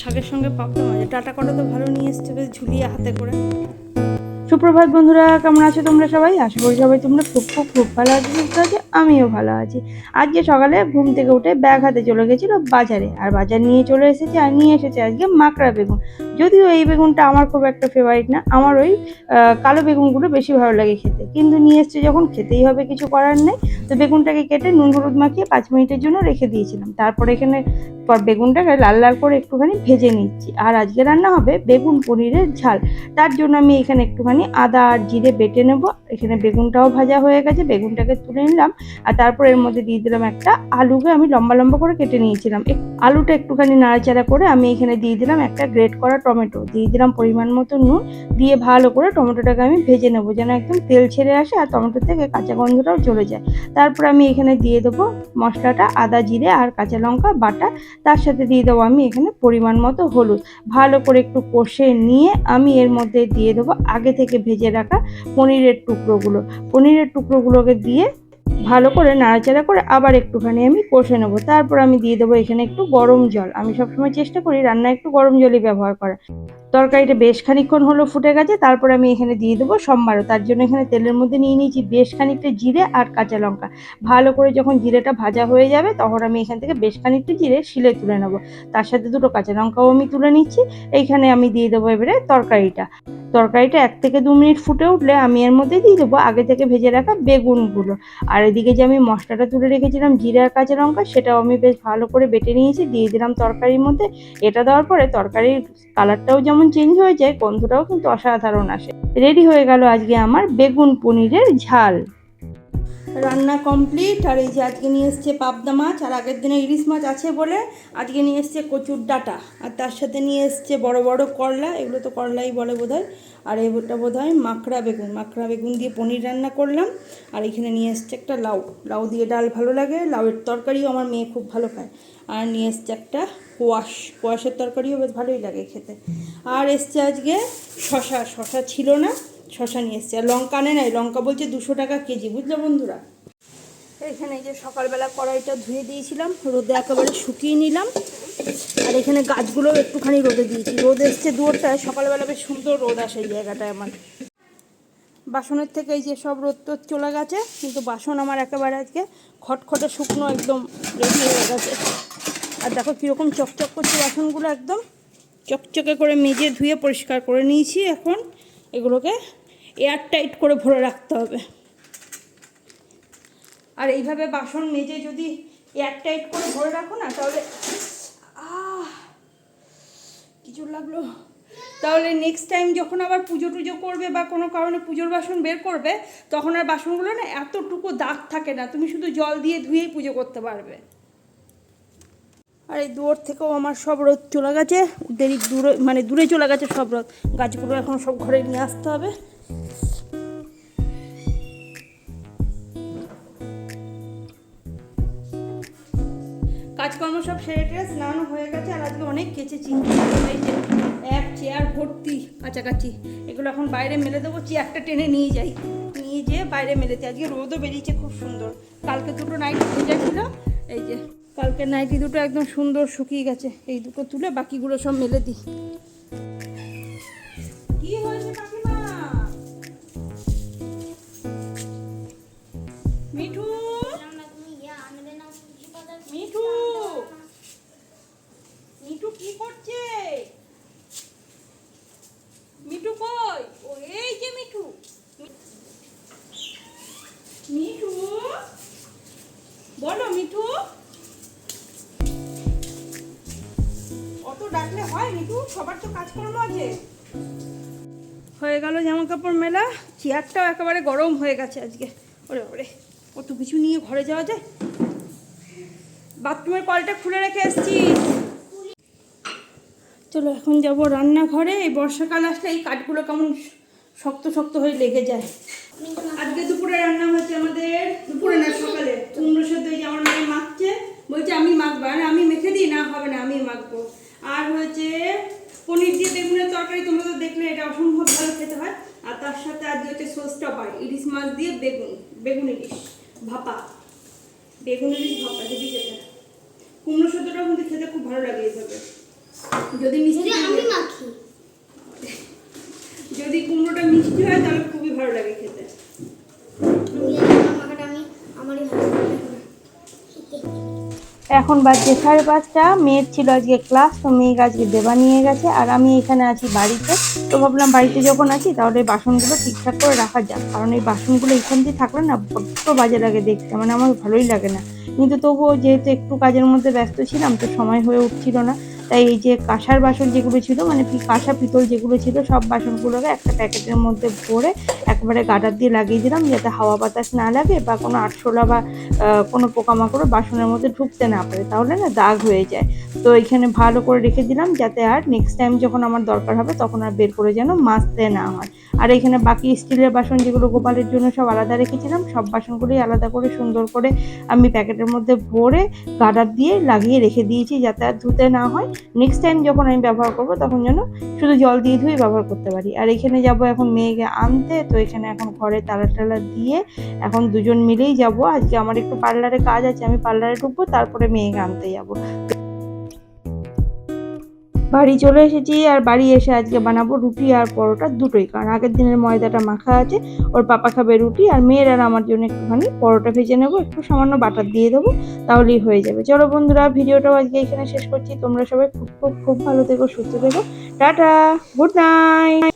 শাকের সঙ্গে পাবদা মাছ, ডাটা কটা তো ভালো নিয়ে এসছে, বেশ ঝুলিয়ে হাতে করে। সুপ্রভাত বন্ধুরা, কেমন আছো তোমরা সবাই? আশা করি সবাই তোমরা খুব খুব খুব ভালো আছো, সুস্থ আছো। আমিও ভালো আছি। আজকে সকালে ঘুম থেকে উঠে ব্যাগ হাতে চলে গেছিল বাজারে, আর বাজার নিয়ে চলে এসেছে, আর নিয়ে এসেছে আজকে মাকড়া বেগুন। যদিও এই বেগুনটা আমার খুব একটা ফেভারিট না, আমার ওই কালো বেগুনগুলো বেশি ভালো লাগে খেতে, কিন্তু নিয়ে এসছে যখন খেতেই হবে, কিছু করার নেই। তো বেগুনটাকে কেটে নুন হলুদ মাখিয়ে 5 মিনিটের জন্য রেখে দিয়েছিলাম। তারপর এখানে বেগুনটাকে লাল লাল করে একটুখানি ভেজে নিচ্ছি। আর আজকে রান্না হবে বেগুন পনিরের ঝাল। তার জন্য আমি এখানে একটুখানি আদা আর জিরে বেটে নেব। এখানে বেগুনটাও ভাজা হয়ে গেছে, বেগুনটাকে তুলে নিলাম। আর তারপর এর মধ্যে দিয়ে দিলাম একটা আলুকে আমি লম্বা লম্বা করে কেটে নিয়েছিলাম। আলুটা একটুখানি নাড়াচাড়া করে আমি এখানে দিয়ে দিলাম একটা গ্রেট করা টমেটো, দিয়ে দিলাম পরিমাণ মতো নুন, দিয়ে ভালো করে টমেটোটাকে আমি ভেজে নেবো, যেন একদম তেল ছেড়ে আসে আর টমেটো থেকে কাঁচা গন্ধটাও চলে যায়। তারপর আমি এখানে দিয়ে দেবো মশলাটা, আদা জিরে আর কাঁচা লঙ্কা বাটা। তার সাথে দিয়ে দেবো আমি এখানে পরিমাণ মতো হলুদ। ভালো করে একটু কষে নিয়ে আমি এর মধ্যে দিয়ে দেবো আগে থেকে ভেজে রাখা পনিরের টুকরোগুলো। পনিরের টুকরোগুলোকে দিয়ে ভালো করে নাড়াচাড়া করে আবার একটুখানি আমি কষে নেবো। তারপর আমি দিয়ে দেবো এখানে একটু গরম জল। আমি সবসময় চেষ্টা করি রান্নায় একটু গরম জলই ব্যবহার করার। তরকারিটা বেশ খানিকক্ষণ হলো ফুটে গেছে, তারপর আমি এখানে দিয়ে দেবো সম্বারও। তার জন্য এখানে তেলের মধ্যে নিয়ে নিয়েছি বেশ খানিকটা জিরে আর কাঁচা লঙ্কা। ভালো করে যখন জিরেটা ভাজা হয়ে যাবে, তখন আমি এখান থেকে বেশ খানিকটা জিরে শিলে তুলে নেবো। তার সাথে দুটো কাঁচা লঙ্কাও আমি তুলে নিচ্ছি। এইখানে আমি দিয়ে দেবো এবারে তরকারিটা 1 থেকে 2 মিনিট ফুটে উঠলে আমি এর মধ্যে দিয়ে দেবো আগে থেকে ভেজে রাখা বেগুনগুলো। আর এদিকে যে আমি মশলাটা তুলে রেখেছিলাম জিরে আর কাঁচা লঙ্কা, সেটাও আমি বেশ ভালো করে বেটে নিয়েছি, দিয়ে দিলাম তরকারির মধ্যে। এটা দেওয়ার পরে তরকারির কালারটাও যেমন চেঞ্জ হয়ে যায়, গন্ধটাও কিন্তু অসাধারণ আসে। রেডি হয়ে গেল আজকে আমার বেগুন পনিরের ঝাল। রান্না কমপ্লিট। আর এই যে আজকে নিয়ে এসছে পাবদা মাছ, আর আগের দিনে ইলিশ মাছ আছে বলে আজকে নিয়ে এসছে কচুর ডাঁটা, আর তার সাথে নিয়ে এসছে বড় বড় করলা, এগুলো তো করলাই বলে বোধহয়। আর এটা বোধহয় মাকড়া বেগুন দিয়ে পনির রান্না করলাম। আর এখানে নিয়ে এসছে একটা লাউ দিয়ে ডাল ভালো লাগে, লাউয়ের তরকারিও আমার মেয়ে খুব ভালো খায়। আর নিয়ে এসছে একটা কোয়াশের তরকারিও বেশ ভালোই লাগে খেতে। আর এসছে আজকে শশা ছিল না, শশা নিয়ে এসছে। আর লঙ্কা আনে নাই, লঙ্কা বলছে 200 টাকা কেজি, বুঝলো বন্ধুরা। এখানে এই যে সকালবেলা কড়াইটা ধুয়ে দিয়েছিলাম, রোদে একেবারে শুকিয়ে নিলাম। আর এখানে গাছগুলো একটুখানি রোদে দিয়েছি, রোদ এসছে দুয়ারটায়, সকালবেলা বেশ সুন্দর রোদ আসে এই জায়গাটায় আমার। বাসনের থেকে এই যে সব রোদ টোদ চলে গেছে, কিন্তু বাসন আমার একেবারে আজকে খটখটে শুকনো একদম রেডি হয়ে গেছে। আর দেখো কীরকম চকচক করছে বাসনগুলো, একদম চকচকে করে মেজে ধুয়ে পরিষ্কার করে নিয়েছি। এখন এগুলোকে এয়ার টাইট করে ভরে রাখতে হবে। আর এইভাবে বাসন মেজে যদি এয়ার টাইট করে ভরে রাখো না, তাহলে কিছু লাগলো, তাহলে নেক্সট টাইম যখন আবার পুজো টুজো করবে বা কোনো কারণে পুজোর বাসন বের করবে, তখন আর বাসনগুলো না এতটুকু দাগ থাকে না, তুমি শুধু জল দিয়ে ধুয়েই পুজো করতে পারবে। আর এই দুয়ার থেকেও আমার সব রোদ চলে গেছে, দূরে চলে গেছে সব রোদ। গাছগুলো এখন সব ঘরে নিয়ে আসতে হবে। কাজকর্ম সব সেরে টেরে স্নান হয়ে গেছে। আর আজকে অনেক কেচেছি, এক চেয়ার ভর্তি কাছাকাছি। এগুলো এখন বাইরে মেলে দেবো, চেয়ারটা টেনে নিয়ে যেয়ে বাইরে মেলেতে। আজকে রোদও বেরিয়েছে খুব সুন্দর। কালকে দুটো নাইটি ভেজা ছিল, এই যে কালকে নাইটি দুটো একদম সুন্দর শুকিয়ে গেছে। এই দুটো তুলে বাকিগুলো সব মেলে দিই। কি হয়েছে কাকিমা? মিঠু মিঠু মিঠু কি করছে? মিঠু কই? ও এই যে মিঠু বলো মিঠু, অত ডাকলে হয় মিঠু? সবার তো কাজকর্ম আছে। হয়ে গেল জামা কাপড় মেলা, চেয়ারটাও একেবারে গরম হয়ে গেছে আজকে। ওরে কত কিছু নিয়ে ঘরে যাওয়া যায়। বাথরুমের কলটা খুলে রেখে এসছি। চলো এখন যাব রান্নাঘরে। এই বর্ষাকাল আসলে এই কাঠগুলো কেমন শক্ত শক্ত হয়ে লেগে যায়। আজকে দুপুরে রান্না হচ্ছে আমাদের, দুপুরে না সকালে, কুমড়ো সেদ্ধ। এই যে আমার মেয়ে মাখছে, বলছে আমি মাখবো। আর আমি মেখে দিই, না হবে না, আমি মাখবো। আর হচ্ছে পনির দিয়ে বেগুনের তরকারি, তোমরা তো দেখলে, এটা অসম্ভব ভালো খেতে হয়। আর তার সাথে আজকে হচ্ছে সসটা পাই, ইলিশ মাছ দিয়ে বেগুন ইলিশ ভাপা, বেগুন ইলিশ ভাপা হেবি খেতে। কুমড়ো সেদ্ধটাও কিন্তু খেতে খুব ভালো লাগে এইভাবে। যদি মিষ্টি আমি মাখি, যদি কুমড়োটা মিষ্টি হয় তাহলে খুবই ভালো লাগে খেতে। মাখাটা আমারই ভালো লাগে। এখন বাজছে 5:30, মেয়ের ছিল আজকে ক্লাস, তো মেয়ে আজকে দেবা নিয়ে গেছে আর আমি এখানে আছি বাড়িতে। তো ভাবলাম বাড়িতে যখন আছি তাহলে এই বাসনগুলো ঠিকঠাক করে রাখা যাক, কারণ এই বাসনগুলো এখান দিয়ে থাকলে না বড্ড বাজে লাগে দেখতে, মানে আমার ভালোই লাগে না। কিন্তু তবুও যেহেতু একটু কাজের মধ্যে ব্যস্ত ছিলাম তো সময় হয়ে উঠছিল না, তাই এই যে কাঁসার বাসন যেগুলো ছিল, মানে কাঁসা পিতল যেগুলো ছিল সব বাসনগুলোকে একটা প্যাকেটের মধ্যে ভরে একবারে গার্ডার দিয়ে লাগিয়ে দিলাম, যাতে হাওয়া বাতাস না লাগে বা কোনো আরশোলা বা কোনো পোকামাকড় বাসনের মধ্যে ঢুকতে না পারে, তাহলে না দাগ হয়ে যায়। তো এখানে ভালো করে রেখে দিলাম, যাতে আর নেক্সট টাইম যখন আমার দরকার হবে তখন আর বের করে যেন মাজতে না হয়। আর এখানে বাকি স্টিলের বাসন যেগুলো গোপালের জন্য সব আলাদা রেখেছিলাম, সব বাসনগুলোই আলাদা করে সুন্দর করে আমি প্যাকেটের মধ্যে ভরে গার্ডার দিয়ে লাগিয়ে রেখে দিয়েছি, যাতে আর ধুতে না হয়। নেক্সট টাইম যখন আমি ব্যবহার করব তখন যেন শুধু জল দিয়ে ধুয়ে ব্যবহার করতে পারি। আর এখানে যাব এখন মেয়েকে আনতে, তো এখানে এখন ঘরে তালা টালা দিয়ে এখন দুজন মিলেই যাব। আজকে আমার একটু পার্লারে কাজ আছে, আমি পার্লারে ঢুকবো, তারপরে মেয়েকে আনতে যাব। বাড়ি চলে এসেছি, আর বাড়ি এসে আজকে বানাবো রুটি আর পরোটা দুটোই, কারণ আগের দিনের ময়দাটা মাখা আছে। ওর পাপা খাবে রুটি, আর মেয়ের আর আমার জন্য একটুখানি পরোটা ভেজে নেবো, একটু সামান্য বাটার দিয়ে দেবো, তাহলেই হয়ে যাবে। চলো বন্ধুরা, ভিডিওটাও আজকে এখানে শেষ করছি। তোমরা সবাই খুব খুব খুব ভালো থেকো, সুস্থ থেকো। Tata, good night.